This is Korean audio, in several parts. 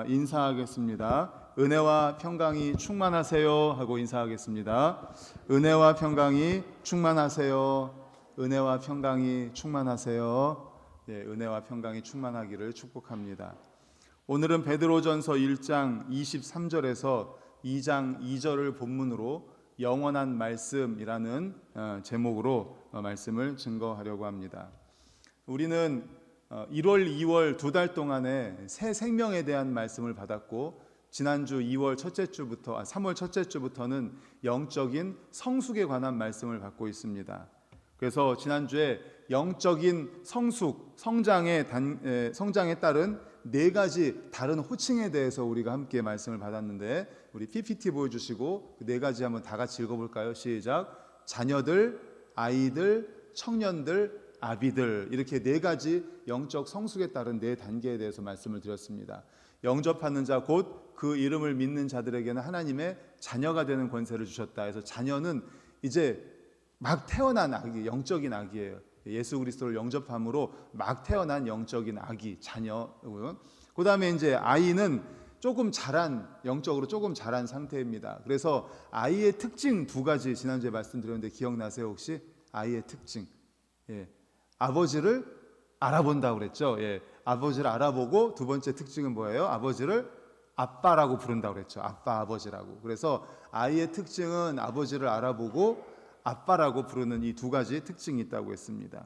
인사하겠습니다. 은혜와 평강이 충만하세요 하고 인사하겠습니다. 은혜와 평강이 충만하세요. 은혜와 평강이 충만하세요. 은혜와 평강이 충만하기를 축복합니다. 오늘은 베드로전서 1장 23절에서 2장 2절을 본문으로 영원한 말씀이라는 제목으로 말씀을 증거하려고 합니다. 우리는 1월, 2월 두 달 동안에 새 생명에 대한 말씀을 받았고, 지난주 3월 첫째 주부터는 영적인 성숙에 관한 말씀을 받고 있습니다. 그래서 지난주에 영적인 성숙, 성장에 따른 네 가지 다른 호칭에 대해서 우리가 함께 말씀을 받았는데, 우리 PPT 보여주시고 그 네 가지 한번 다 같이 읽어볼까요? 시작. 자녀들, 아이들, 청년들, 아비들, 이렇게 네 가지 영적 성숙에 따른 네 단계에 대해서 말씀을 드렸습니다. 영접하는 자 곧 그 이름을 믿는 자들에게는 하나님의 자녀가 되는 권세를 주셨다. 그래서 자녀는 이제 막 태어난 아기, 영적인 아기예요. 예수 그리스도를 영접함으로 막 태어난 영적인 아기, 자녀고요. 그 다음에 이제 아이는 영적으로 조금 자란 상태입니다. 그래서 아이의 특징 두 가지 지난주에 말씀드렸는데 기억나세요 혹시? 아이의 특징. 아버지를 알아본다고 그랬죠. 아버지를 알아보고, 두 번째 특징은 뭐예요? 아버지를 아빠라고 부른다고 그랬죠. 아빠, 아버지라고. 그래서 아이의 특징은 아버지를 알아보고 아빠라고 부르는 이 두 가지 특징이 있다고 했습니다.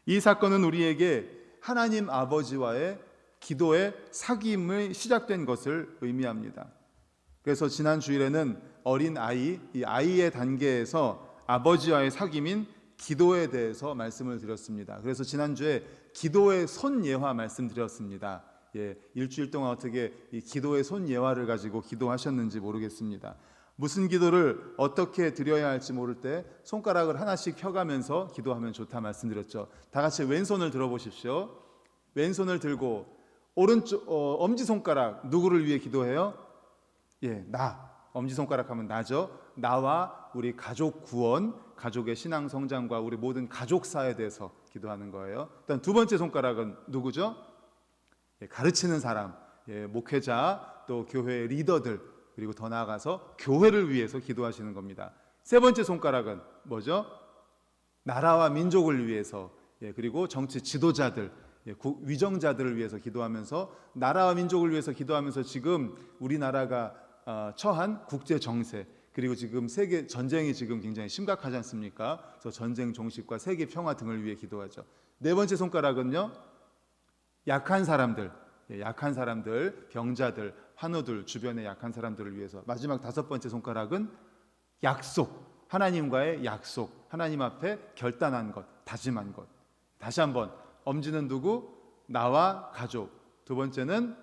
이 사건은 우리에게 하나님 아버지와의 기도의 사귐이 시작된 것을 의미합니다. 그래서 지난 주일에는 어린 아이, 이 아이의 단계에서 아버지와의 사귐인 기도에 대해서 말씀을 드렸습니다. 그래서 지난주에 기도의 손 예화 말씀드렸습니다. 일주일 동안 어떻게 이 기도의 손 예화를 가지고 기도하셨는지 모르겠습니다. 무슨 기도를 어떻게 드려야 할지 모를 때 손가락을 하나씩 펴가면서 기도하면 좋다 말씀드렸죠. 다 같이 왼손을 들어보십시오. 왼손을 들고 오른쪽 엄지손가락 누구를 위해 기도해요? 나. 엄지손가락 하면 나죠. 나와 우리 가족 구원, 가족의 신앙 성장과 우리 모든 가족사에 대해서 기도하는 거예요. 일단 두 번째 손가락은 누구죠? 가르치는 사람, 목회자, 또 교회의 리더들, 그리고 더 나아가서 교회를 위해서 기도하시는 겁니다. 세 번째 손가락은 뭐죠? 나라와 민족을 위해서, 그리고 정치 지도자들, 위정자들을 위해서 기도하면서, 나라와 민족을 위해서 기도하면서 지금 우리나라가 처한 국제 정세, 그리고 지금 세계 전쟁이 지금 굉장히 심각하지 않습니까? 그래서 전쟁 종식과 세계 평화 등을 위해 기도하죠. 네 번째 손가락은요, 약한 사람들, 병자들, 환우들, 주변의 약한 사람들을 위해서. 마지막 다섯 번째 손가락은 약속, 하나님과의 약속, 하나님 앞에 결단한 것, 다짐한 것. 다시 한번, 엄지는 누구? 나와 가족. 두 번째는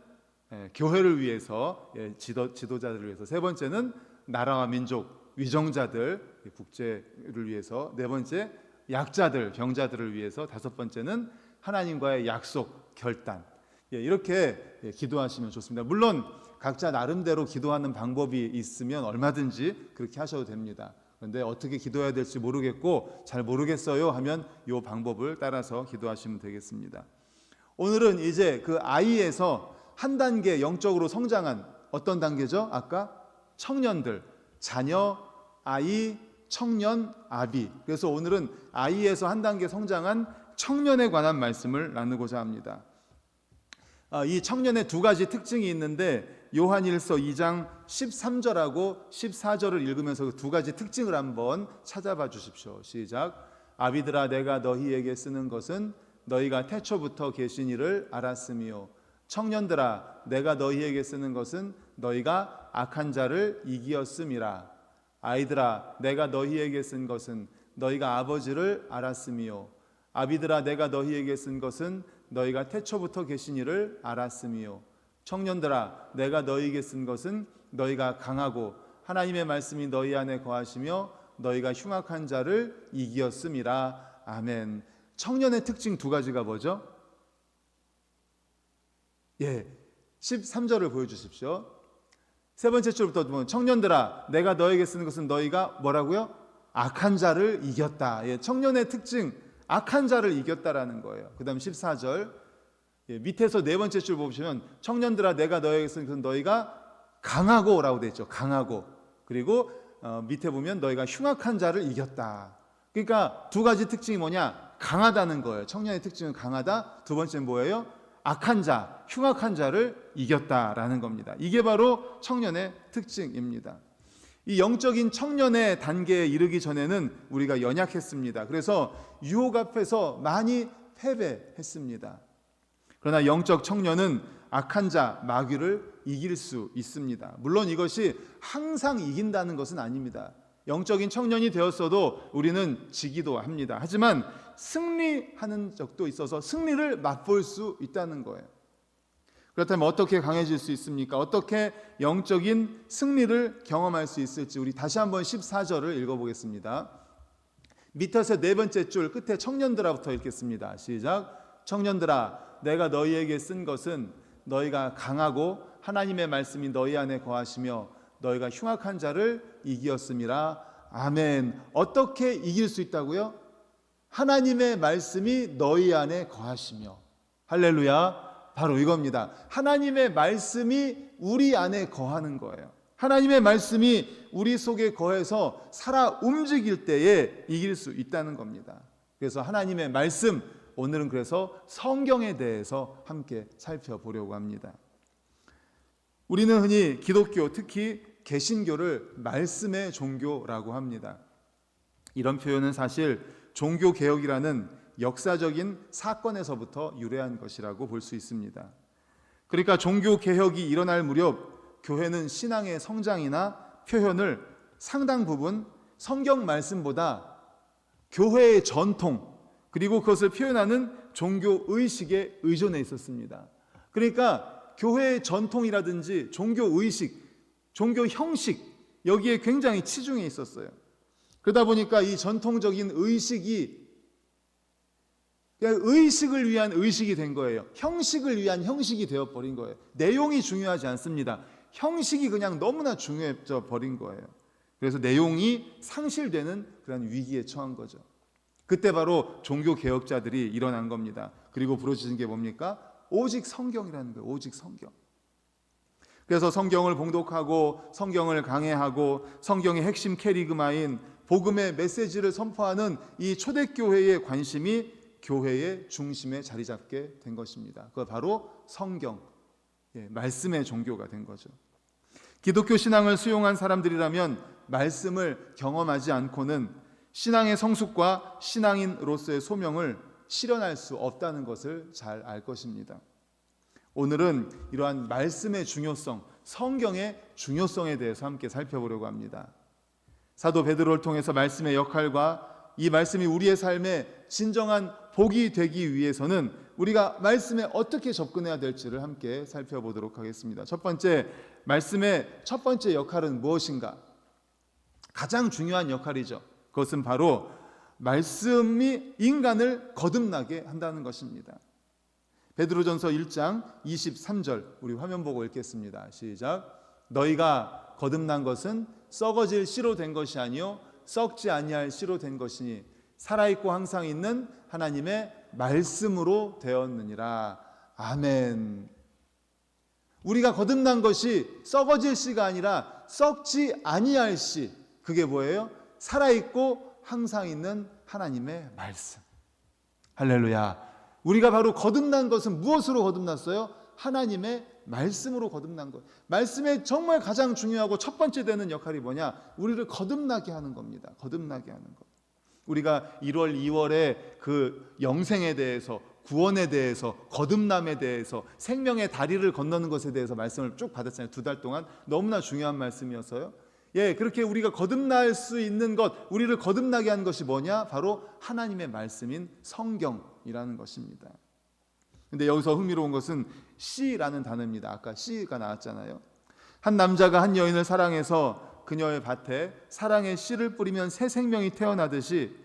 교회를 위해서, 지도자들을 위해서. 세 번째는 나라와 민족, 위정자들, 국제를 위해서. 네 번째, 약자들, 병자들을 위해서. 다섯 번째는 하나님과의 약속, 결단. 이렇게 기도하시면 좋습니다. 물론 각자 나름대로 기도하는 방법이 있으면 얼마든지 그렇게 하셔도 됩니다. 그런데 어떻게 기도해야 될지 모르겠고 잘 모르겠어요 하면 이 방법을 따라서 기도하시면 되겠습니다. 오늘은 이제 그 아이에서 한 단계 영적으로 성장한 어떤 단계죠? 아까 청년들, 자녀, 아이, 청년, 아비. 그래서 오늘은 아이에서 한 단계 성장한 청년에 관한 말씀을 나누고자 합니다. 이 청년의 두 가지 특징이 있는데, 요한일서 2장 13절하고 14절을 읽으면서 그 두 가지 특징을 한번 찾아봐 주십시오. 시작. 아비들아, 내가 너희에게 쓰는 것은 너희가 태초부터 계신 이를 알았으며, 청년들아, 내가 너희에게 쓰는 것은 너희가 악한 자를 이기었음이라. 아이들아, 내가 너희에게 쓴 것은 너희가 아버지를 알았으며, 아비들아, 내가 너희에게 쓴 것은 너희가 태초부터 계신 이를 알았으며, 청년들아, 내가 너희에게 쓴 것은 너희가 강하고 하나님의 말씀이 너희 안에 거하시며 너희가 흉악한 자를 이기었음이라. 아멘. 청년의 특징 두 가지가 뭐죠? 13절을 보여주십시오. 세 번째 줄부터 보면, 청년들아, 내가 너에게 쓰는 것은 너희가 뭐라고요? 악한 자를 이겼다. 청년의 특징, 악한 자를 이겼다라는 거예요. 그 다음 14절, 밑에서 네 번째 줄 보시면 청년들아 내가 너에게 쓴 것은 너희가 강하고라고 되어 있죠. 강하고. 그리고 밑에 보면 너희가 흉악한 자를 이겼다. 그러니까 두 가지 특징이 뭐냐? 강하다는 거예요. 청년의 특징은 강하다. 두 번째는 뭐예요? 악한 자, 흉악한 자를 이겼다라는 겁니다. 이게 바로 청년의 특징입니다. 이 영적인 청년의 단계에 이르기 전에는 우리가 연약했습니다. 그래서 유혹 앞에서 많이 패배했습니다. 그러나 영적 청년은 악한 자, 마귀를 이길 수 있습니다. 물론 이것이 항상 이긴다는 것은 아닙니다. 영적인 청년이 되었어도 우리는 지기도 합니다. 하지만 승리하는 적도 있어서 승리를 맛볼 수 있다는 거예요. 그렇다면 어떻게 강해질 수 있습니까? 어떻게 영적인 승리를 경험할 수 있을지 우리 다시 한번 14절을 읽어보겠습니다. 밑에서 네 번째 줄 끝에 청년들아부터 읽겠습니다. 시작. 청년들아 내가 너희에게 쓴 것은 너희가 강하고 하나님의 말씀이 너희 안에 거하시며 너희가 흉악한 자를 이기었음이라. 아멘. 어떻게 이길 수 있다고요? 하나님의 말씀이 너희 안에 거하시며. 할렐루야. 바로 이겁니다. 하나님의 말씀이 우리 안에 거하는 거예요. 하나님의 말씀이 우리 속에 거해서 살아 움직일 때에 이길 수 있다는 겁니다. 그래서 하나님의 말씀, 오늘은 그래서 성경에 대해서 함께 살펴보려고 합니다. 우리는 흔히 기독교, 특히 개신교를 말씀의 종교라고 합니다. 이런 표현은 사실 종교개혁이라는 역사적인 사건에서부터 유래한 것이라고 볼 수 있습니다. 그러니까 종교개혁이 일어날 무렵 교회는 신앙의 성장이나 표현을 상당 부분 성경 말씀보다 교회의 전통 그리고 그것을 표현하는 종교의식에 의존해 있었습니다. 그러니까 교회의 전통이라든지 종교의식, 종교 형식 여기에 굉장히 치중해 있었어요. 그러다 보니까 이 전통적인 의식이 의식을 위한 의식이 된 거예요. 형식을 위한 형식이 되어버린 거예요. 내용이 중요하지 않습니다. 형식이 그냥 너무나 중요해져 버린 거예요. 그래서 내용이 상실되는 그런 위기에 처한 거죠. 그때 바로 종교개혁자들이 일어난 겁니다. 그리고 부르짖은 게 뭡니까? 오직 성경이라는 거예요. 오직 성경. 그래서 성경을 봉독하고 성경을 강해하고 성경의 핵심 캐리그마인 복음의 메시지를 선포하는 이 초대교회의 관심이 교회의 중심에 자리 잡게 된 것입니다. 그거 바로 성경, 말씀의 종교가 된 거죠. 기독교 신앙을 수용한 사람들이라면 말씀을 경험하지 않고는 신앙의 성숙과 신앙인으로서의 소명을 실현할 수 없다는 것을 잘 알 것입니다. 오늘은 이러한 말씀의 중요성, 성경의 중요성에 대해서 함께 살펴보려고 합니다. 사도 베드로를 통해서 말씀의 역할과 이 말씀이 우리의 삶에 진정한 복이 되기 위해서는 우리가 말씀에 어떻게 접근해야 될지를 함께 살펴보도록 하겠습니다. 첫 번째, 말씀의 첫 번째 역할은 무엇인가? 가장 중요한 역할이죠. 그것은 바로 말씀이 인간을 거듭나게 한다는 것입니다. 베드로전서 1장 23절 우리 화면 보고 읽겠습니다. 시작. 너희가 거듭난 것은 썩어질 씨로 된 것이 아니요 썩지 아니할 씨로 된 것이니 살아있고 항상 있는 하나님의 말씀으로 되었느니라. 아멘. 우리가 거듭난 것이 썩어질 씨가 아니라 썩지 아니할 씨. 그게 뭐예요? 살아있고 항상 있는 하나님의 말씀. 할렐루야. 우리가 바로 거듭난 것은 무엇으로 거듭났어요? 하나님의 말씀으로 거듭난 것. 말씀의 정말 가장 중요하고 첫 번째 되는 역할이 뭐냐? 우리를 거듭나게 하는 겁니다. 거듭나게 하는 것. 우리가 1월, 2월에 그 영생에 대해서, 구원에 대해서, 거듭남에 대해서, 생명의 다리를 건너는 것에 대해서 말씀을 쭉 받았잖아요. 2달 동안. 너무나 중요한 말씀이어서요. 그렇게 우리가 거듭날 수 있는 것, 우리를 거듭나게 하는 것이 뭐냐? 바로 하나님의 말씀인 성경이라는 것입니다. 근데 여기서 흥미로운 것은 씨라는 단어입니다. 아까 씨가 나왔잖아요. 한 남자가 한 여인을 사랑해서 그녀의 밭에 사랑의 씨를 뿌리면 새 생명이 태어나듯이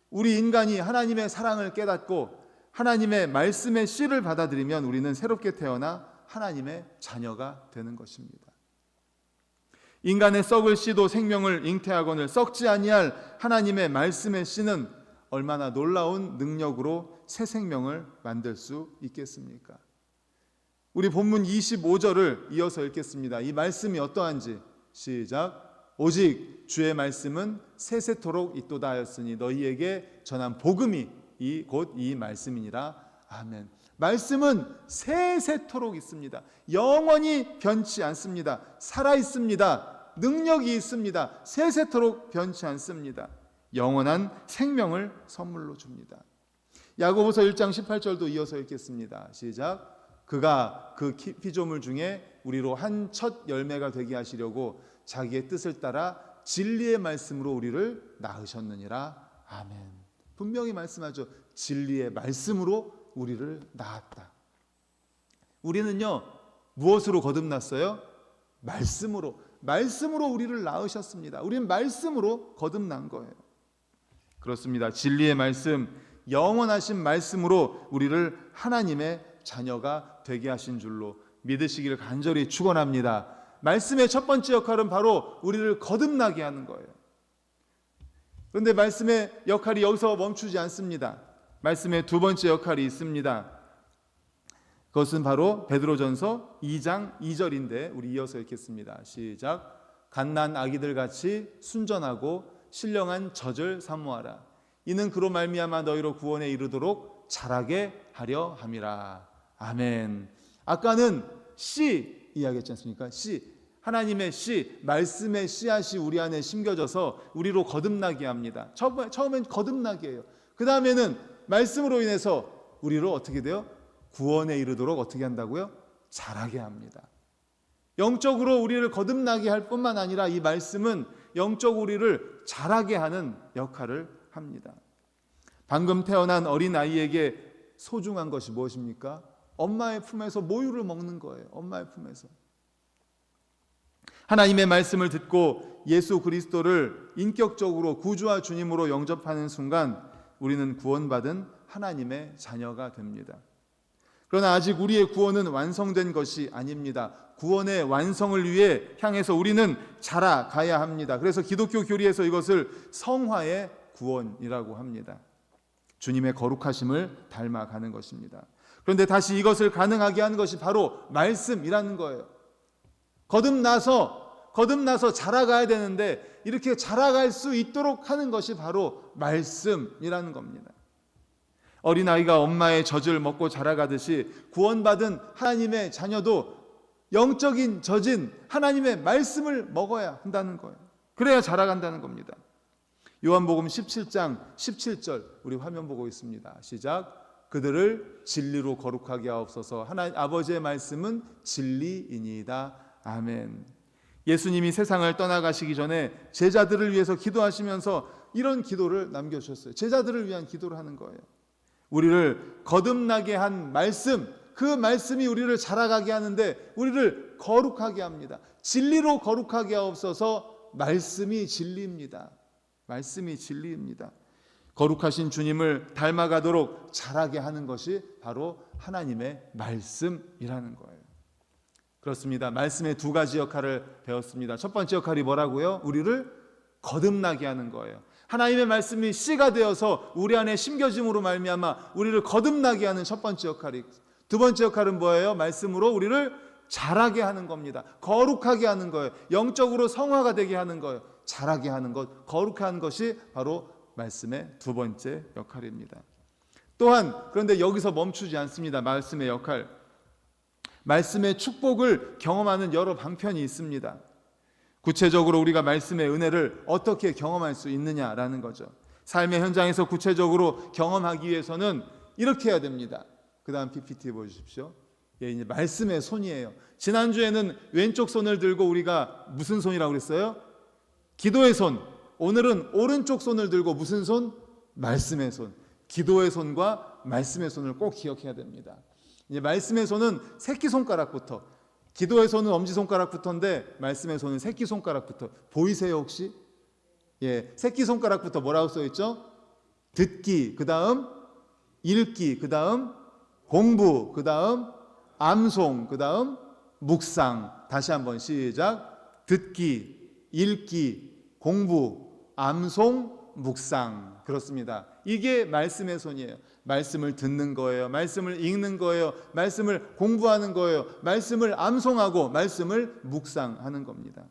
우리 인간이 하나님의 사랑을 깨닫고 하나님의 말씀의 씨를 받아들이면 우리는 새롭게 태어나 하나님의 자녀가 되는 것입니다. 인간의 썩을 씨도 생명을 잉태하거늘 썩지 아니할 하나님의 말씀의 씨는 얼마나 놀라운 능력으로 새 생명을 만들 수 있겠습니까? 우리 본문 25절을 이어서 읽겠습니다. 이 말씀이 어떠한지 시작. 오직 주의 말씀은 세세토록 있도다 하였으니 너희에게 전한 복음이 곧 이 말씀이니라. 아멘. 말씀은 세세토록 있습니다. 영원히 변치 않습니다. 살아 있습니다. 능력이 있습니다. 세세토록 변치 않습니다. 영원한 생명을 선물로 줍니다. 야고보서 1장 18절도 이어서 읽겠습니다. 시작. 그가 그 피조물 중에 우리로 한 첫 열매가 되게 하시려고 자기의 뜻을 따라 진리의 말씀으로 우리를 낳으셨느니라. 아멘. 분명히 말씀하죠. 진리의 말씀으로 우리를 낳았다. 우리는요, 무엇으로 거듭났어요? 말씀으로 우리를 낳으셨습니다. 우리는 말씀으로 거듭난 거예요. 그렇습니다. 진리의 말씀, 영원하신 말씀으로 우리를 하나님의 자녀가 되게 하신 줄로 믿으시기를 간절히 축원합니다. 말씀의 첫 번째 역할은 바로 우리를 거듭나게 하는 거예요. 그런데 말씀의 역할이 여기서 멈추지 않습니다. 말씀의 두 번째 역할이 있습니다. 그것은 바로 베드로전서 2장 2절인데 우리 이어서 읽겠습니다. 시작. 갓난 아기들 같이 순전하고 신령한 젖을 사모하라. 이는 그로 말미암아 너희로 구원에 이르도록 자라게 하려 함이라. 아멘. 아까는 씨 이야기했지 않습니까? 씨, 하나님의 씨, 말씀의 씨앗이 우리 안에 심겨져서 우리로 거듭나게 합니다. 처음엔 거듭나게 해요. 그 다음에는 말씀으로 인해서 우리로 어떻게 돼요? 구원에 이르도록 어떻게 한다고요? 자라게 합니다. 영적으로 우리를 거듭나게 할 뿐만 아니라 이 말씀은 영적 우리를 자라게 하는 역할을 합니다. 방금 태어난 어린아이에게 소중한 것이 무엇입니까? 엄마의 품에서 모유를 먹는 거예요. 엄마의 품에서. 하나님의 말씀을 듣고 예수 그리스도를 인격적으로 구주와 주님으로 영접하는 순간 우리는 구원받은 하나님의 자녀가 됩니다. 그러나 아직 우리의 구원은 완성된 것이 아닙니다. 구원의 완성을 위해 향해서 우리는 자라가야 합니다. 그래서 기독교 교리에서 이것을 성화의 구원이라고 합니다. 주님의 거룩하심을 닮아가는 것입니다. 그런데 다시 이것을 가능하게 하는 것이 바로 말씀이라는 거예요. 거듭나서 자라가야 되는데 이렇게 자라갈 수 있도록 하는 것이 바로 말씀이라는 겁니다. 어린아이가 엄마의 젖을 먹고 자라가듯이 구원받은 하나님의 자녀도 영적인 젖인 하나님의 말씀을 먹어야 한다는 거예요. 그래야 자라간다는 겁니다. 요한복음 17장 17절 우리 화면 보고 있습니다. 시작. 그들을 진리로 거룩하게 하옵소서. 하나님 아버지의 말씀은 진리이니이다. 아멘. 예수님이 세상을 떠나가시기 전에 제자들을 위해서 기도하시면서 이런 기도를 남겨주셨어요. 제자들을 위한 기도를 하는 거예요. 우리를 거듭나게 한 말씀, 그 말씀이 우리를 자라가게 하는데 우리를 거룩하게 합니다. 진리로 거룩하게 하옵소서. 말씀이 진리입니다. 말씀이 진리입니다. 거룩하신 주님을 닮아가도록 자라게 하는 것이 바로 하나님의 말씀이라는 거예요. 그렇습니다. 말씀의 두 가지 역할을 배웠습니다. 첫 번째 역할이 뭐라고요? 우리를 거듭나게 하는 거예요. 하나님의 말씀이 씨가 되어서 우리 안에 심겨짐으로 말미암아 우리를 거듭나게 하는 첫 번째 역할이, 두 번째 역할은 뭐예요? 말씀으로 우리를 자라게 하는 겁니다. 거룩하게 하는 거예요. 영적으로 성화가 되게 하는 거예요. 자라게 하는 것, 거룩하게 하는 것이 바로 말씀의 두 번째 역할입니다. 또한 그런데 여기서 멈추지 않습니다. 말씀의 역할, 말씀의 축복을 경험하는 여러 방편이 있습니다. 구체적으로 우리가 말씀의 은혜를 어떻게 경험할 수 있느냐라는 거죠. 삶의 현장에서 구체적으로 경험하기 위해서는 이렇게 해야 됩니다. 그 다음 PPT 보여주십시오. 예, 이제 말씀의 손이에요. 지난주에는 왼쪽 손을 들고 우리가 무슨 손이라고 그랬어요? 기도의 손. 오늘은 오른쪽 손을 들고 무슨 손? 말씀의 손. 기도의 손과 말씀의 손을 꼭 기억해야 됩니다. 이제 말씀의 손은 새끼손가락부터, 기도의 손은 엄지손가락부터인데 말씀의 손은 새끼손가락부터. 보이세요 혹시? 예, 새끼손가락부터 뭐라고 써있죠? 듣기, 그 다음 읽기, 그 다음 공부, 그 다음 암송, 그 다음 묵상. 다시 한번 시작. 듣기, 읽기, 공부, 암송, 묵상. 그렇습니다. 이게 말씀의 손이에요. 말씀을 듣는 거예요. 말씀을 읽는 거예요. 말씀을 공부하는 거예요. 말씀을 암송하고 말씀을 묵상하는 겁니다.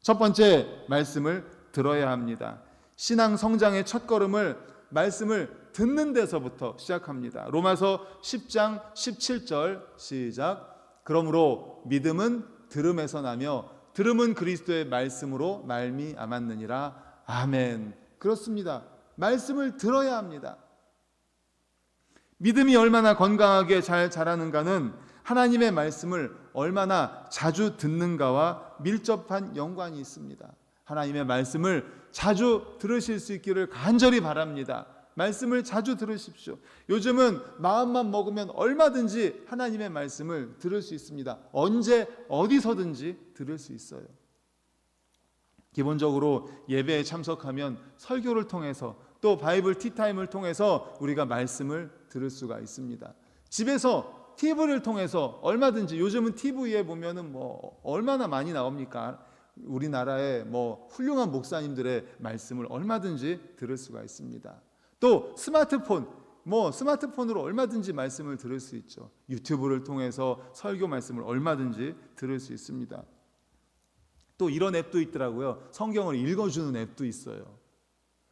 첫 번째, 말씀을 들어야 합니다. 신앙 성장의 첫걸음을 말씀을 듣는 데서부터 시작합니다. 로마서 10장 17절 시작. 그러므로 믿음은 들음에서 나며 들음은 그리스도의 말씀으로 말미암았느니라. 아멘. 그렇습니다. 말씀을 들어야 합니다. 믿음이 얼마나 건강하게 잘 자라는가는 하나님의 말씀을 얼마나 자주 듣는가와 밀접한 연관이 있습니다. 하나님의 말씀을 자주 들으실 수 있기를 간절히 바랍니다. 말씀을 자주 들으십시오. 요즘은 마음만 먹으면 얼마든지 하나님의 말씀을 들을 수 있습니다. 언제 어디서든지 들을 수 있어요. 기본적으로 예배에 참석하면 설교를 통해서 또 바이블 티타임을 통해서 우리가 말씀을 들을 수가 있습니다. 집에서 TV를 통해서 얼마든지, 요즘은 TV에 보면은 얼마나 많이 나옵니까? 우리나라의 훌륭한 목사님들의 말씀을 얼마든지 들을 수가 있습니다. 또 스마트폰으로 얼마든지 말씀을 들을 수 있죠. 유튜브를 통해서 설교 말씀을 얼마든지 들을 수 있습니다. 또 이런 앱도 있더라고요. 성경을 읽어주는 앱도 있어요.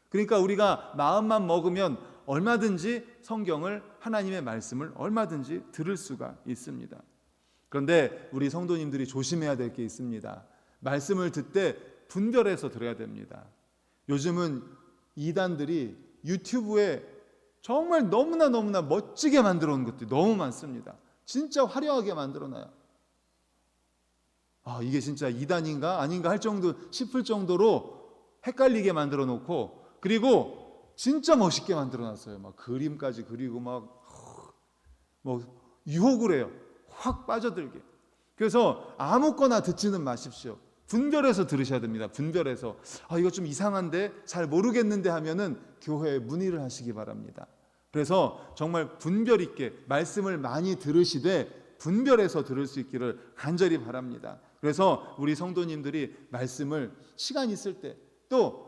그러니까 우리가 마음만 먹으면 얼마든지 성경을, 하나님의 말씀을 얼마든지 들을 수가 있습니다. 그런데 우리 성도님들이 조심해야 될 게 있습니다. 말씀을 듣되 분별해서 들어야 됩니다. 요즘은 이단들이 유튜브에 정말 너무나 멋지게 만들어 놓은 것들이 너무 많습니다. 진짜 화려하게 만들어놔요. 이게 진짜 이단인가 아닌가 할 정도 싶을 정도로 헷갈리게 만들어 놓고, 그리고 진짜 멋있게 만들어 놨어요. 막 그림까지 그리고 유혹을 해요. 확 빠져들게. 그래서 아무거나 듣지는 마십시오. 분별해서 들으셔야 됩니다. 분별해서 이거 좀 이상한데, 잘 모르겠는데 하면은 교회에 문의를 하시기 바랍니다. 그래서 정말 분별 있게 말씀을 많이 들으시되 분별해서 들을 수 있기를 간절히 바랍니다. 그래서 우리 성도님들이 말씀을 시간 있을 때, 또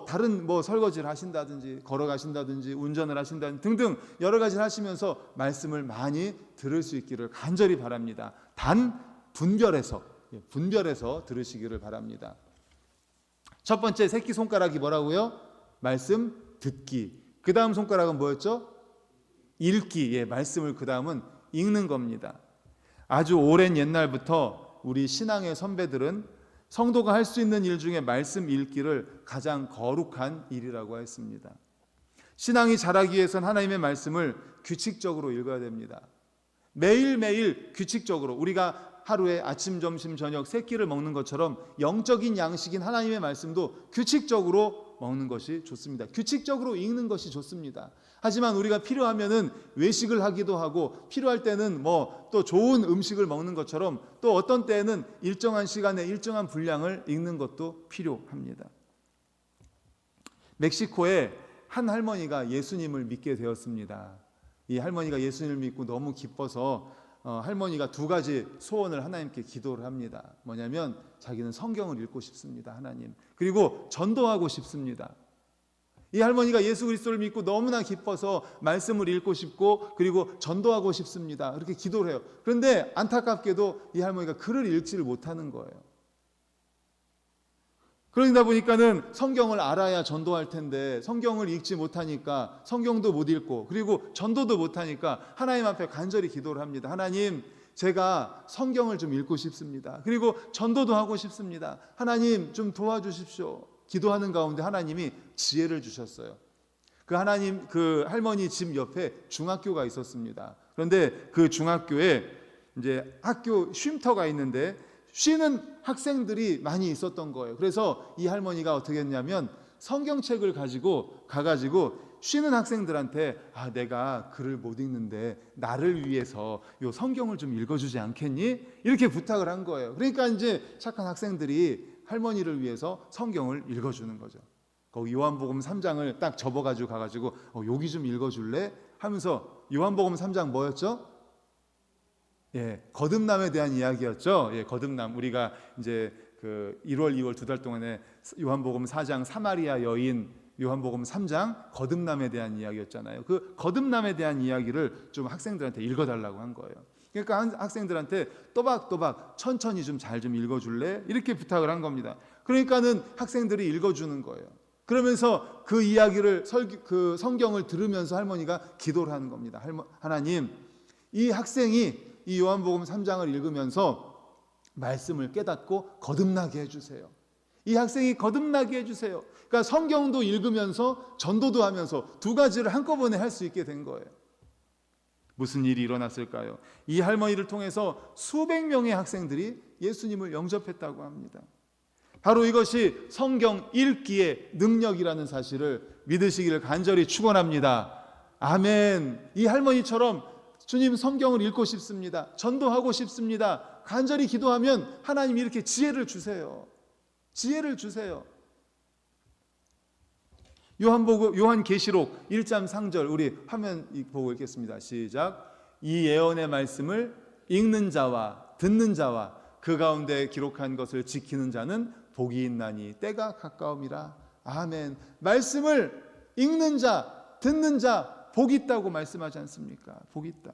다른 설거지를 하신다든지 걸어가신다든지 운전을 하신다든지 등등 여러 가지를 하시면서 말씀을 많이 들을 수 있기를 간절히 바랍니다. 단 분별해서 들으시기를 바랍니다. 첫 번째 새끼손가락이 뭐라고요? 말씀 듣기. 그 다음 손가락은 뭐였죠? 읽기. 말씀을 그 다음은 읽는 겁니다. 아주 오랜 옛날부터 우리 신앙의 선배들은 성도가 할 수 있는 일 중에 말씀 읽기를 가장 거룩한 일이라고 했습니다. 신앙이 자라기 위해선 하나님의 말씀을 규칙적으로 읽어야 됩니다. 매일매일 규칙적으로, 우리가 하루에 아침, 점심, 저녁 세 끼를 먹는 것처럼 영적인 양식인 하나님의 말씀도 규칙적으로 먹는 것이 좋습니다. 규칙적으로 읽는 것이 좋습니다. 하지만 우리가 필요하면은 외식을 하기도 하고, 필요할 때는 또 좋은 음식을 먹는 것처럼 또 어떤 때에는 일정한 시간에 일정한 분량을 읽는 것도 필요합니다. 멕시코에 한 할머니가 예수님을 믿게 되었습니다. 이 할머니가 예수님을 믿고 너무 기뻐서 할머니가 두 가지 소원을 하나님께 기도를 합니다. 뭐냐면 자기는 성경을 읽고 싶습니다. 하나님. 그리고 전도하고 싶습니다. 이 할머니가 예수 그리스도를 믿고 너무나 기뻐서 말씀을 읽고 싶고 그리고 전도하고 싶습니다. 그렇게 기도를 해요. 그런데 안타깝게도 이 할머니가 글을 읽지를 못하는 거예요. 그러다 보니까는 성경을 알아야 전도할 텐데 성경을 읽지 못하니까 성경도 못 읽고 그리고 전도도 못하니까 하나님 앞에 간절히 기도를 합니다. 하나님, 제가 성경을 좀 읽고 싶습니다. 그리고 전도도 하고 싶습니다. 하나님 좀 도와주십시오. 기도하는 가운데 하나님이 지혜를 주셨어요. 그 할머니 집 옆에 중학교가 있었습니다. 그런데 그 중학교에 이제 학교 쉼터가 있는데 쉬는 학생들이 많이 있었던 거예요. 그래서 이 할머니가 어떻게 했냐면 성경책을 가가지고 쉬는 학생들한테 내가 글을 못 읽는데 나를 위해서 요 성경을 좀 읽어주지 않겠니? 이렇게 부탁을 한 거예요. 그러니까 이제 착한 학생들이 할머니를 위해서 성경을 읽어주는 거죠. 거기 요한복음 3장을 딱 접어가지고 가가지고 여기 좀 읽어줄래? 하면서 요한복음 3장 뭐였죠? 거듭남에 대한 이야기였죠. 거듭남. 우리가 이제 그 1월, 2월 두 달 동안에 요한복음 4장 사마리아 여인 요한복음 3장 거듭남에 대한 이야기였잖아요. 그 거듭남에 대한 이야기를 좀 학생들한테 읽어달라고 한 거예요. 그러니까 학생들한테 또박또박 천천히 좀 잘 좀 읽어줄래? 이렇게 부탁을 한 겁니다. 그러니까는 학생들이 읽어주는 거예요. 그러면서 그 이야기를 그 성경을 들으면서 할머니가 기도를 하는 겁니다. 하나님, 이 학생이 이 요한복음 3장을 읽으면서 말씀을 깨닫고 거듭나게 해주세요. 이 학생이 거듭나게 해주세요. 그러니까 성경도 읽으면서 전도도 하면서 두 가지를 한꺼번에 할 수 있게 된 거예요. 무슨 일이 일어났을까요? 이 할머니를 통해서 수백 명의 학생들이 예수님을 영접했다고 합니다. 바로 이것이 성경 읽기의 능력이라는 사실을 믿으시기를 간절히 축원합니다. 아멘. 이 할머니처럼 주님, 성경을 읽고 싶습니다. 전도하고 싶습니다. 간절히 기도하면 하나님이 이렇게 지혜를 주세요. 지혜를 주세요. 요한계시록 1장 3절 우리 화면 보고 읽겠습니다. 시작. 이 예언의 말씀을 읽는 자와 듣는 자와 그 가운데 기록한 것을 지키는 자는 복이 있나니 때가 가까움이라. 아멘. 말씀을 읽는 자, 듣는 자 복이 있다고 말씀하지 않습니까? 복이 있다.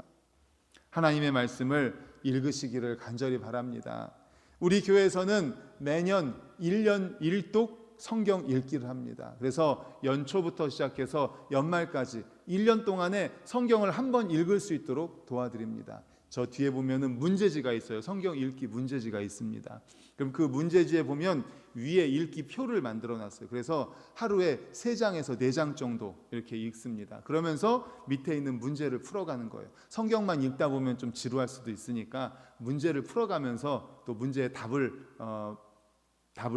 하나님의 말씀을 읽으시기를 간절히 바랍니다. 우리 교회에서는 매년 1년 1독 성경 읽기를 합니다. 그래서 연초부터 시작해서 연말까지 1년 동안에 성경을 한 번 읽을 수 있도록 도와드립니다. 저 뒤에 보면은 문제지가 있어요. 성경 읽기 문제지가 있습니다. 그럼 그 문제지에 보면 위에 읽기 표를 만들어 놨어요. 그래서 하루에 3장에서 4장 정도 이렇게 읽습니다. 그러면서 밑에 있는 문제를 풀어가는 거예요. 성경만 읽다 보면 좀 지루할 수도 있으니까 문제를 풀어가면서 또 문제의 답을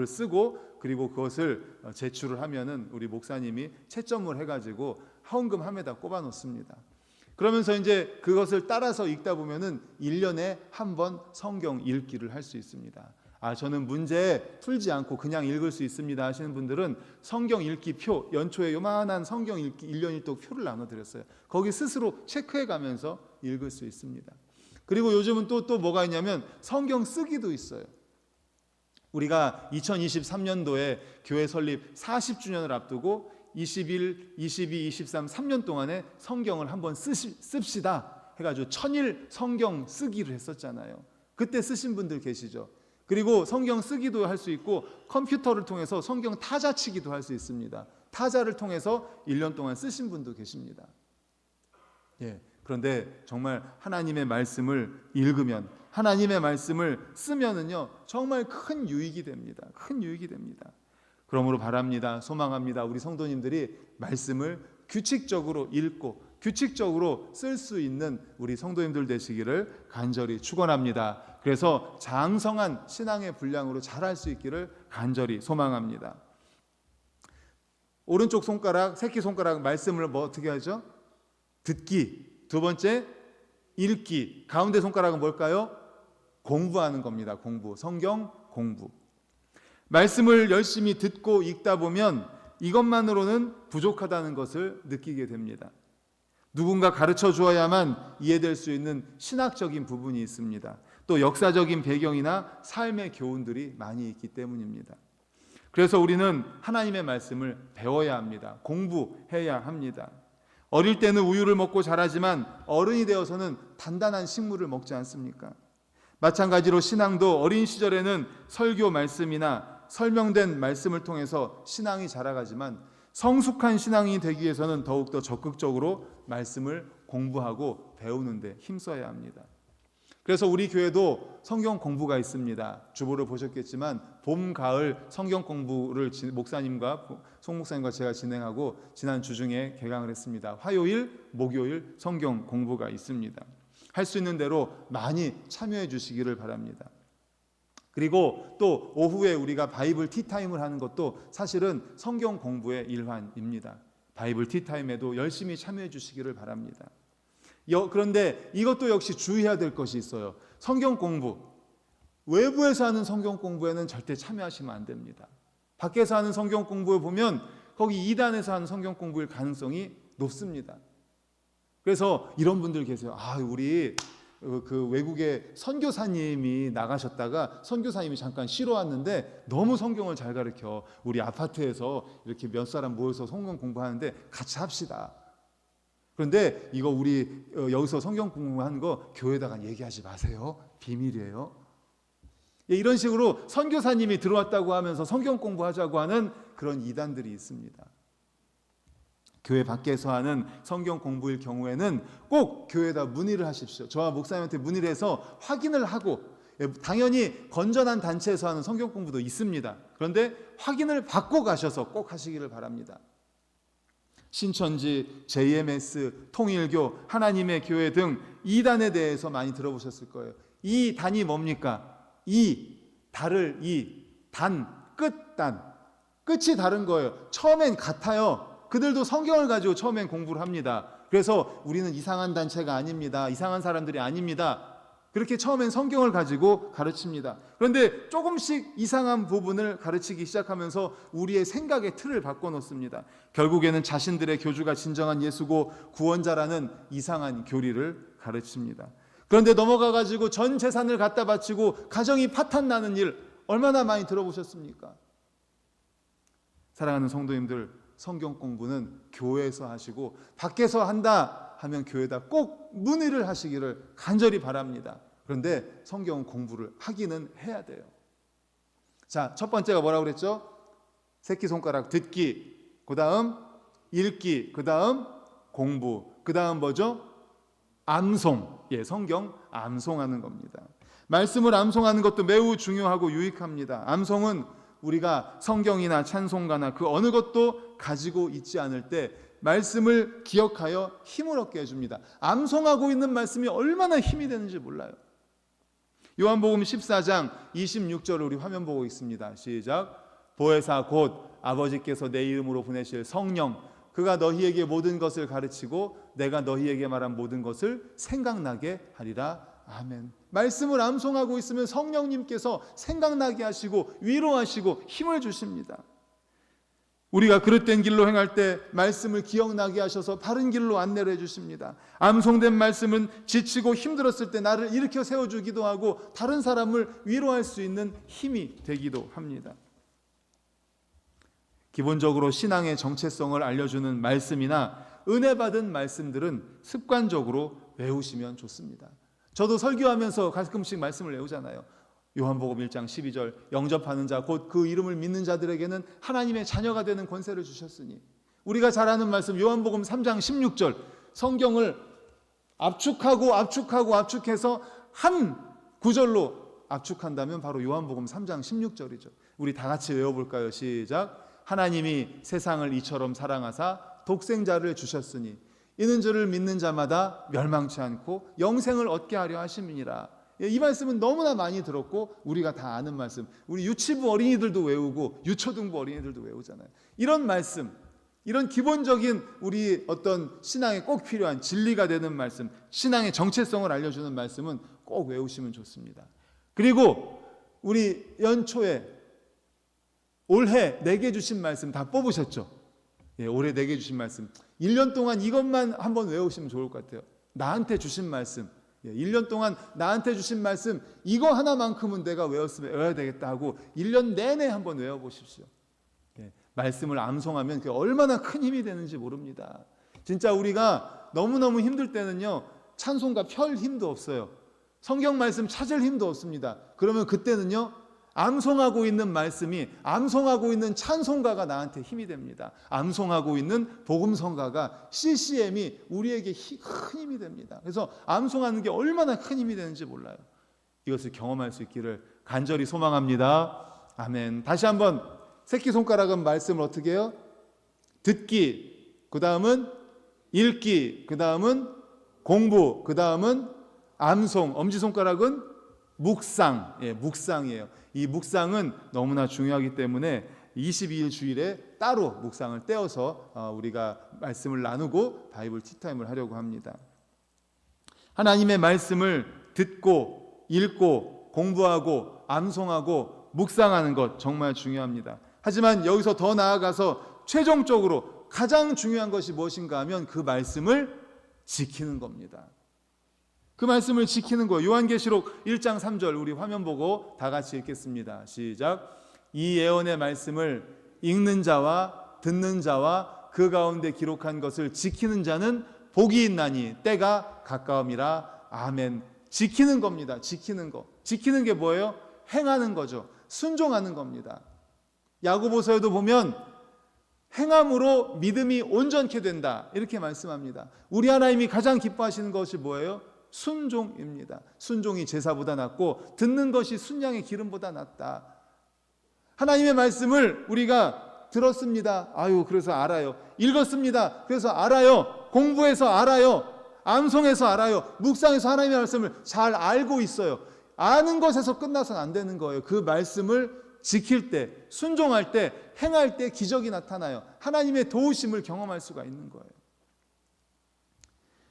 쓰고 그리고 그것을 제출을 하면은 우리 목사님이 채점을 해가지고 헌금함에다 꼽아 놓습니다. 그러면서 이제 그것을 따라서 읽다 보면은 1년에 한 번 성경 읽기를 할 수 있습니다. 저는 문제 풀지 않고 그냥 읽을 수 있습니다 하시는 분들은 성경 읽기 표, 연초에 요만한 성경 읽기 1년 1독 표를 나눠드렸어요. 거기 스스로 체크해 가면서 읽을 수 있습니다. 그리고 요즘은 또 뭐가 있냐면 성경 쓰기도 있어요. 우리가 2023년도에 교회 설립 40주년을 앞두고 21, 22, 23, 3년 동안에 성경을 한번 씁시다 해가지고 1000일 성경 쓰기를 했었잖아요. 그때 쓰신 분들 계시죠. 그리고 성경 쓰기도 할 수 있고 컴퓨터를 통해서 성경 타자 치기도 할 수 있습니다. 타자를 통해서 1년 동안 쓰신 분도 계십니다. 그런데 정말 하나님의 말씀을 읽으면, 하나님의 말씀을 쓰면은요 정말 큰 유익이 됩니다. 큰 유익이 됩니다. 그러므로 바랍니다. 소망합니다. 우리 성도님들이 말씀을 규칙적으로 읽고 규칙적으로 쓸 수 있는 우리 성도님들 되시기를 간절히 축원합니다. 그래서 장성한 신앙의 분량으로 자랄 수 있기를 간절히 소망합니다. 오른쪽 손가락, 새끼손가락 말씀을 어떻게 하죠? 듣기. 두 번째, 읽기. 가운데 손가락은 뭘까요? 공부하는 겁니다. 공부. 성경 공부. 말씀을 열심히 듣고 읽다 보면 이것만으로는 부족하다는 것을 느끼게 됩니다. 누군가 가르쳐 주어야만 이해될 수 있는 신학적인 부분이 있습니다. 또 역사적인 배경이나 삶의 교훈들이 많이 있기 때문입니다. 그래서 우리는 하나님의 말씀을 배워야 합니다. 공부해야 합니다. 어릴 때는 우유를 먹고 자라지만 어른이 되어서는 단단한 식물을 먹지 않습니까? 마찬가지로 신앙도 어린 시절에는 설교 말씀이나 설명된 말씀을 통해서 신앙이 자라가지만 성숙한 신앙이 되기 위해서는 더욱더 적극적으로 말씀을 공부하고 배우는 데 힘써야 합니다. 그래서 우리 교회도 성경 공부가 있습니다. 주보를 보셨겠지만 봄, 가을 성경 공부를 목사님과 송 목사님과 제가 진행하고 지난 주중에 개강을 했습니다. 화요일, 목요일 성경 공부가 있습니다. 할 수 있는 대로 많이 참여해 주시기를 바랍니다. 그리고 또 오후에 우리가 바이블 티타임을 하는 것도 사실은 성경 공부의 일환입니다. 바이블 티타임에도 열심히 참여해 주시기를 바랍니다. 그런데 이것도 역시 주의해야 될 것이 있어요. 성경 공부, 외부에서 하는 성경 공부에는 절대 참여하시면 안 됩니다. 밖에서 하는 성경 공부에 보면 거기 이단에서 하는 성경 공부일 가능성이 높습니다. 그래서 이런 분들 계세요. 우리 그 외국의 선교사님이 나가셨다가 선교사님이 잠깐 쉬러 왔는데 너무 성경을 잘 가르쳐. 우리 아파트에서 이렇게 몇 사람 모여서 성경 공부하는데 같이 합시다. 그런데 이거 우리 여기서 성경 공부하는 거 교회에다가 얘기하지 마세요. 비밀이에요. 이런 식으로 선교사님이 들어왔다고 하면서 성경 공부하자고 하는 그런 이단들이 있습니다. 교회 밖에서 하는 성경 공부일 경우에는 꼭 교회에다 문의를 하십시오. 저와 목사님한테 문의를 해서 확인을 하고, 당연히 건전한 단체에서 하는 성경 공부도 있습니다. 그런데 확인을 받고 가셔서 꼭 하시기를 바랍니다. 신천지, JMS, 통일교, 하나님의 교회 등 이단에 대해서 많이 들어보셨을 거예요. 이 단이 뭡니까? 달을 끝단. 끝이 다른 거예요. 처음엔 같아요. 그들도 성경을 가지고 처음엔 공부를 합니다. 그래서 우리는 이상한 단체가 아닙니다. 이상한 사람들이 아닙니다. 그렇게 처음엔 성경을 가지고 가르칩니다. 그런데 조금씩 이상한 부분을 가르치기 시작하면서 우리의 생각의 틀을 바꿔놓습니다. 결국에는 자신들의 교주가 진정한 예수고 구원자라는 이상한 교리를 가르칩니다. 그런데 넘어가가지고 전 재산을 갖다 바치고 가정이 파탄나는 일 얼마나 많이 들어보셨습니까? 사랑하는 성도님들, 성경 공부는 교회에서 하시고 밖에서 한다 하면 교회에다 꼭 문의를 하시기를 간절히 바랍니다. 그런데 성경 공부를 하기는 해야 돼요. 자, 첫 번째가 뭐라고 그랬죠? 새끼손가락 듣기, 그 다음 읽기, 그 다음 공부, 그 다음 뭐죠? 암송. 성경 암송하는 겁니다. 말씀을 암송하는 것도 매우 중요하고 유익합니다. 암송은 우리가 성경이나 찬송가나 그 어느 것도 가지고 있지 않을 때 말씀을 기억하여 힘을 얻게 해줍니다. 암송하고 있는 말씀이 얼마나 힘이 되는지 몰라요. 요한복음 14장 26절을 우리 화면 보고 있습니다. 시작. 보혜사 곧 아버지께서 내 이름으로 보내실 성령, 그가 너희에게 모든 것을 가르치고 내가 너희에게 말한 모든 것을 생각나게 하리라. 아멘. 말씀을 암송하고 있으면 성령님께서 생각나게 하시고 위로하시고 힘을 주십니다. 우리가 그릇된 길로 행할 때 말씀을 기억나게 하셔서 바른 길로 안내를 해주십니다. 암송된 말씀은 지치고 힘들었을 때 나를 일으켜 세워주기도 하고 다른 사람을 위로할 수 있는 힘이 되기도 합니다. 기본적으로 신앙의 정체성을 알려주는 말씀이나 은혜 받은 말씀들은 습관적으로 외우시면 좋습니다. 저도 설교하면서 가끔씩 말씀을 외우잖아요. 요한복음 1장 12절 영접하는 자 곧 그 이름을 믿는 자들에게는 하나님의 자녀가 되는 권세를 주셨으니, 우리가 잘 아는 말씀 요한복음 3장 16절 성경을 압축해서 한 구절로 압축한다면 바로 요한복음 3장 16절이죠. 우리 다 같이 외워볼까요? 시작. 하나님이 세상을 이처럼 사랑하사 독생자를 주셨으니 이는 저를 믿는 자마다 멸망치 않고 영생을 얻게 하려 하심이니라. 이 말씀은 너무나 많이 들었고 우리가 다 아는 말씀, 우리 유치부 어린이들도 외우고 유초등부 어린이들도 외우잖아요. 이런 말씀, 이런 기본적인 우리 어떤 신앙에 꼭 필요한 진리가 되는 말씀, 신앙의 정체성을 알려주는 말씀은 꼭 외우시면 좋습니다. 그리고 우리 연초에 올해 내게 주신 말씀 다 뽑으셨죠? 올해 내게 주신 말씀 1년 동안 이것만 한번 외우시면 좋을 것 같아요. 나한테 주신 말씀, 1년 동안 나한테 주신 말씀 이거 하나만큼은 내가 외워야 되겠다 하고 1년 내내 한번 외워보십시오. 말씀을 암송하면 그게 얼마나 큰 힘이 되는지 모릅니다. 진짜 우리가 너무너무 힘들 때는요, 찬송가 펼 힘도 없어요. 성경 말씀 찾을 힘도 없습니다. 그러면 그때는요, 암송하고 있는 말씀이, 암송하고 있는 찬송가가 나한테 힘이 됩니다. 암송하고 있는 복음성가가, CCM이 우리에게 큰 힘이 됩니다. 그래서 암송하는 게 얼마나 큰 힘이 되는지 몰라요. 이것을 경험할 수 있기를 간절히 소망합니다. 아멘. 다시 한번 새끼손가락은 말씀을 어떻게 해요? 듣기, 그 다음은 읽기, 그 다음은 공부, 그 다음은 암송, 엄지손가락은 묵상, 묵상이에요. 이 묵상은 너무나 중요하기 때문에 22일 주일에 따로 묵상을 떼어서 우리가 말씀을 나누고 바이블 티타임을 하려고 합니다. 하나님의 말씀을 듣고 읽고 공부하고 암송하고 묵상하는 것 정말 중요합니다. 하지만 여기서 더 나아가서 최종적으로 가장 중요한 것이 무엇인가 하면 그 말씀을 지키는 겁니다. 그 말씀을 지키는 거예요. 요한계시록 1장 3절 우리 화면 보고 다 같이 읽겠습니다. 시작. 이 예언의 말씀을 읽는 자와 듣는 자와 그 가운데 기록한 것을 지키는 자는 복이 있나니 때가 가까움이라. 아멘. 지키는 겁니다. 지키는 거. 지키는 게 뭐예요? 행하는 거죠. 순종하는 겁니다. 야고보서에도 보면 행함으로 믿음이 온전케 된다 이렇게 말씀합니다. 우리 하나님이 가장 기뻐하시는 것이 뭐예요? 순종입니다. 순종이 제사보다 낫고 듣는 것이 순양의 기름보다 낫다. 하나님의 말씀을 우리가 들었습니다. 그래서 알아요. 읽었습니다. 그래서 알아요. 공부해서 알아요. 암송해서 알아요. 묵상해서 하나님의 말씀을 잘 알고 있어요. 아는 것에서 끝나서는 안 되는 거예요. 그 말씀을 지킬 때, 순종할 때, 행할 때 기적이 나타나요. 하나님의 도우심을 경험할 수가 있는 거예요.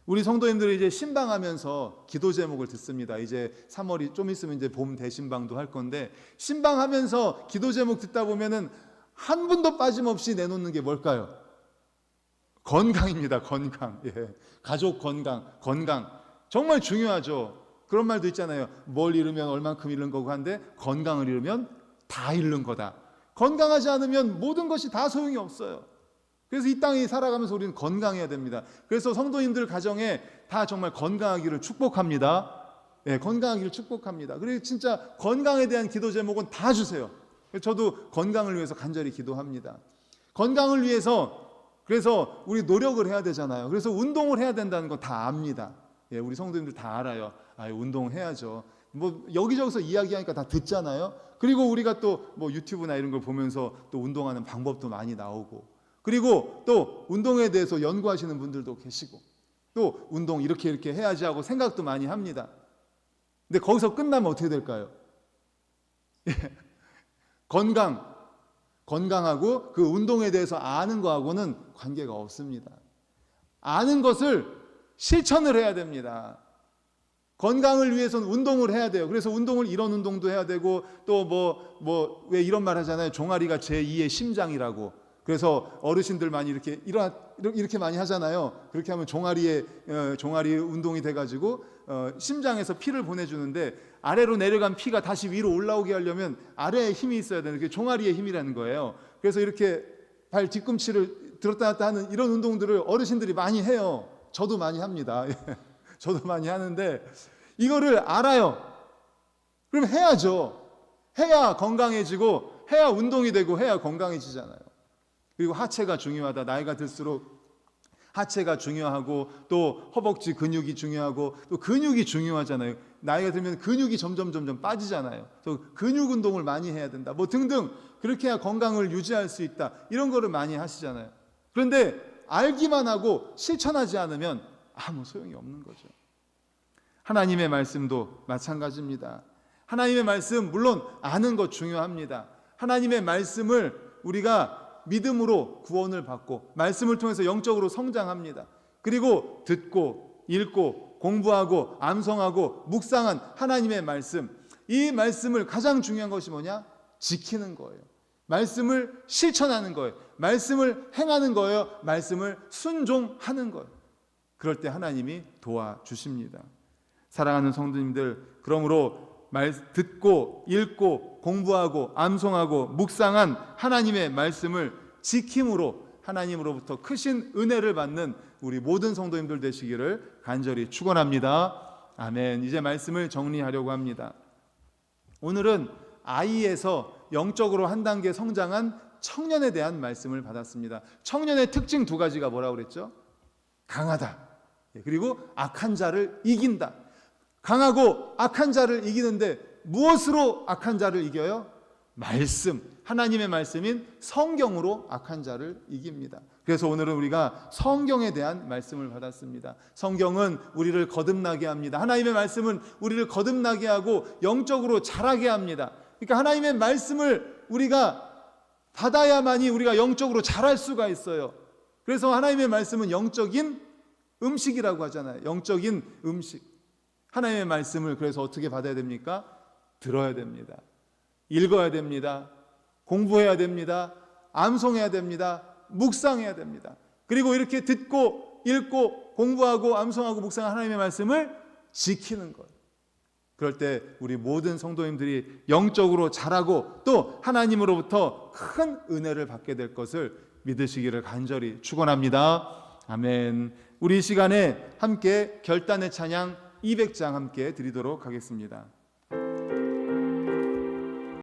우리 성도님들이 이제 신방하면서 기도 제목을 듣습니다. 이제 3월이 좀 있으면 이제 봄 대신방도 할 건데, 신방하면서 기도 제목 듣다 보면은 한 분도 빠짐없이 내놓는 게 뭘까요? 건강입니다. 건강. 예. 가족 건강 정말 중요하죠. 그런 말도 있잖아요. 뭘 잃으면 얼만큼 잃는 거고 한데 건강을 잃으면 다 잃는 거다. 건강하지 않으면 모든 것이 다 소용이 없어요. 그래서 이 땅에 살아가면서 우리는 건강해야 됩니다. 그래서 성도님들 가정에 다 정말 건강하기를 축복합니다. 네, 건강하기를 축복합니다. 그리고 진짜 건강에 대한 기도 제목은 다 주세요. 저도 건강을 위해서 간절히 기도합니다. 건강을 위해서 그래서 우리 노력을 해야 되잖아요. 그래서 운동을 해야 된다는 거 다 압니다. 예, 우리 성도님들 다 알아요. 운동해야죠. 뭐 여기저기서 이야기하니까 다 듣잖아요. 그리고 우리가 또 뭐 유튜브나 이런 걸 보면서 또 운동하는 방법도 많이 나오고, 그리고 또 운동에 대해서 연구하시는 분들도 계시고, 또 운동 이렇게 해야지 하고 생각도 많이 합니다. 근데 거기서 끝나면 어떻게 될까요? 건강하고 그 운동에 대해서 아는 거하고는 관계가 없습니다. 아는 것을 실천을 해야 됩니다. 건강을 위해서는 운동을 해야 돼요. 그래서 운동을 이런 운동도 해야 되고, 또 왜 이런 말 하잖아요. 종아리가 제2의 심장이라고. 그래서 어르신들 많이 이렇게 많이 하잖아요. 그렇게 하면 종아리 운동이 돼가지고 심장에서 피를 보내주는데, 아래로 내려간 피가 다시 위로 올라오게 하려면 아래에 힘이 있어야 되는 게 종아리의 힘이라는 거예요. 그래서 이렇게 발 뒤꿈치를 들었다 놨다 하는 이런 운동들을 어르신들이 많이 해요. 저도 많이 합니다. 저도 많이 하는데 이거를 알아요. 그럼 해야죠. 해야 건강해지고, 해야 운동이 되고, 해야 건강해지잖아요. 그리고 하체가 중요하다. 나이가 들수록 하체가 중요하고, 또 허벅지 근육이 중요하고, 또 근육이 중요하잖아요. 나이가 들면 근육이 점점 빠지잖아요. 또 근육 운동을 많이 해야 된다. 뭐 등등, 그렇게 해야 건강을 유지할 수 있다. 이런 거를 많이 하시잖아요. 그런데 알기만 하고 실천하지 않으면 아무 소용이 없는 거죠. 하나님의 말씀도 마찬가지입니다. 하나님의 말씀, 물론 아는 것 중요합니다. 하나님의 말씀을 우리가 믿음으로 구원을 받고, 말씀을 통해서 영적으로 성장합니다. 그리고 듣고 읽고 공부하고 암송하고 묵상한 하나님의 말씀, 이 말씀을 가장 중요한 것이 뭐냐? 지키는 거예요. 말씀을 실천하는 거예요. 말씀을 행하는 거예요. 말씀을 순종하는 거예요. 그럴 때 하나님이 도와주십니다. 사랑하는 성도님들, 그러므로 듣고 읽고 공부하고 암송하고 묵상한 하나님의 말씀을 지킴으로 하나님으로부터 크신 은혜를 받는 우리 모든 성도님들 되시기를 간절히 축원합니다. 아멘. 이제 말씀을 정리하려고 합니다. 오늘은 아이에서 영적으로 한 단계 성장한 청년에 대한 말씀을 받았습니다. 청년의 특징 두 가지가 뭐라고 그랬죠? 강하다. 그리고 악한 자를 이긴다. 강하고 악한 자를 이기는데 무엇으로 악한 자를 이겨요? 말씀, 하나님의 말씀인 성경으로 악한 자를 이깁니다. 그래서 오늘은 우리가 성경에 대한 말씀을 받았습니다. 성경은 우리를 거듭나게 합니다. 하나님의 말씀은 우리를 거듭나게 하고 영적으로 자라게 합니다. 그러니까 하나님의 말씀을 우리가 받아야만이 우리가 영적으로 자랄 수가 있어요. 그래서 하나님의 말씀은 영적인 음식이라고 하잖아요. 영적인 음식. 하나님의 말씀을 그래서 어떻게 받아야 됩니까? 들어야 됩니다. 읽어야 됩니다. 공부해야 됩니다. 암송해야 됩니다. 묵상해야 됩니다. 그리고 이렇게 듣고 읽고 공부하고 암송하고 묵상한 하나님의 말씀을 지키는 것. 그럴 때 우리 모든 성도님들이 영적으로 자라고 또 하나님으로부터 큰 은혜를 받게 될 것을 믿으시기를 간절히 축원합니다. 아멘. 우리 이 시간에 함께 결단의 찬양 200장 함께 드리도록 하겠습니다.